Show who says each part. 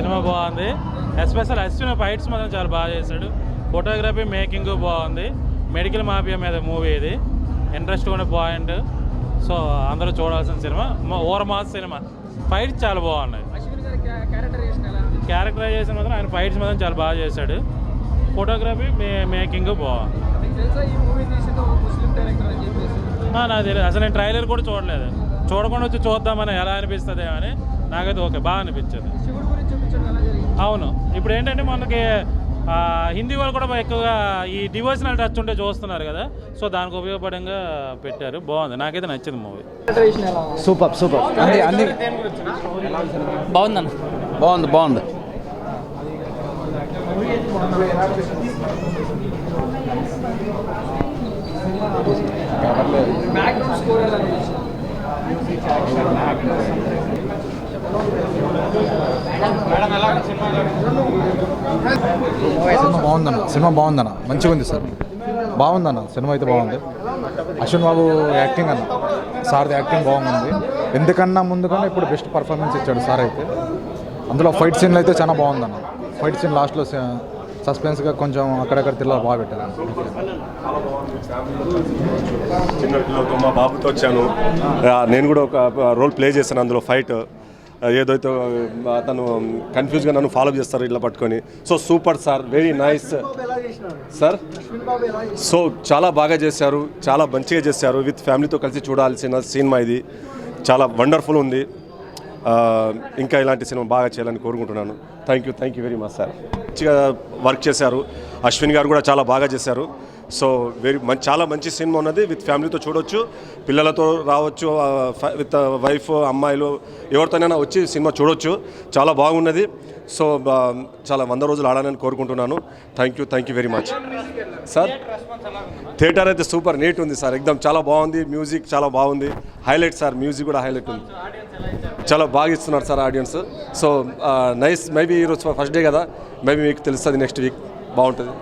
Speaker 1: Cinema బాగుంది. Special Ashwin fights మాత్రం చాలా బాగా చేశాడు. ఫోటోగ్రఫీ మేకింగ్ బాగుంది. మెడికల్ మాఫియా మీద మూవీ ఇది. ఇంట్రెస్ట్ ఉన్న పాయింట్. సో అందరూ చూడాల్సిన cinema. Over mass cinema. Fights చాలా బాగున్నాయి. క్యారెక్టరైజేషన్ మాత్రం ఆయన ఫైట్స్ మాత్రం చాలా బాగా చేశాడు. ఫోటోగ్రఫీ మేకింగ్ బాగుంది. నాకు తెలియదు అసలు. నేను ట్రైలర్ కూడా చూడలేదు. చూడకుండా వచ్చి చూద్దామని ఎలా అనిపిస్తుంది అని నాకైతే ఓకే బాగా అనిపించింది. అవును, ఇప్పుడు ఏంటంటే మనకి హిందీ వాళ్ళు కూడా ఎక్కువగా ఈ డివోషనల్ టచ్ ఉంటే చూస్తున్నారు కదా. సో దానికి ఉపయోగపడంగా పెట్టారు. బాగుంది, నాకైతే నచ్చింది మూవీ.
Speaker 2: సూపర్ సూపర్ అన్ని
Speaker 3: బాగుందన్న.
Speaker 2: బాగుంది. సినిమా బాగుందన్న. మంచిగా ఉంది సార్. బాగుందన్న సినిమా అయితే బాగుంది. అశ్విన్ బాబు యాక్టింగ్ అన్న, సార్ది యాక్టింగ్ బాగుంది. ఎందుకన్నా ముందుకన్నా ఇప్పుడు బెస్ట్ పర్ఫార్మెన్స్ ఇచ్చాడు సార్ అయితే. అందులో ఫైట్ సీన్లు అయితే చాలా బాగుందన్న. ఫైట్ సీన్ లాస్ట్లో సస్పెన్స్గా కొంచెం అక్కడక్కడ తిల్లా బాగా పెట్టారు.
Speaker 4: చిన్న పిల్లలతో మా బాబుతో వచ్చాను. నేను కూడా ఒక రోల్ ప్లే చేశాను అందులో. ఫైట్ ఏదైతే అతను కన్ఫ్యూజ్గా నన్ను ఫాలో చేస్తారు ఇట్లా పట్టుకొని. So super sir, very nice sir. So చాలా బాగా చేశారు, చాలా మంచిగా చేశారు. విత్ ఫ్యామిలీతో కలిసి చూడాల్సిన సినిమా ఇది. చాలా వండర్ఫుల్ ఉంది. ఇంకా ఇలాంటి సినిమా బాగా చేయాలని కోరుకుంటున్నాను. Thank you very much sir. మంచిగా వర్క్ చేశారు. అశ్విన్ గారు కూడా చాలా బాగా చేశారు. సో చాలా మంచి సినిమా ఉన్నది. విత్ ఫ్యామిలీతో చూడొచ్చు, పిల్లలతో రావచ్చు, విత్ వైఫ్ అమ్మాయిలు ఎవరితోనైనా వచ్చి సినిమా చూడొచ్చు. చాలా బాగున్నది. సో చాలా 100 రోజులు ఆడాలని కోరుకుంటున్నాను. Thank you very much sir. Theatre అయితే సూపర్ నీట్ ఉంది సార్. ఎక్దమ్ చాలా బాగుంది. మ్యూజిక్ చాలా బాగుంది. హైలైట్ సార్, మ్యూజిక్ కూడా హైలైట్ ఉంది. చాలా బాగా ఇస్తున్నారు sir audience. So nice. Maybe ఈరోజు ఫస్ట్ డే కదా, మేబీ మీకు తెలుస్తుంది నెక్స్ట్ వీక్ బాగుంటుంది.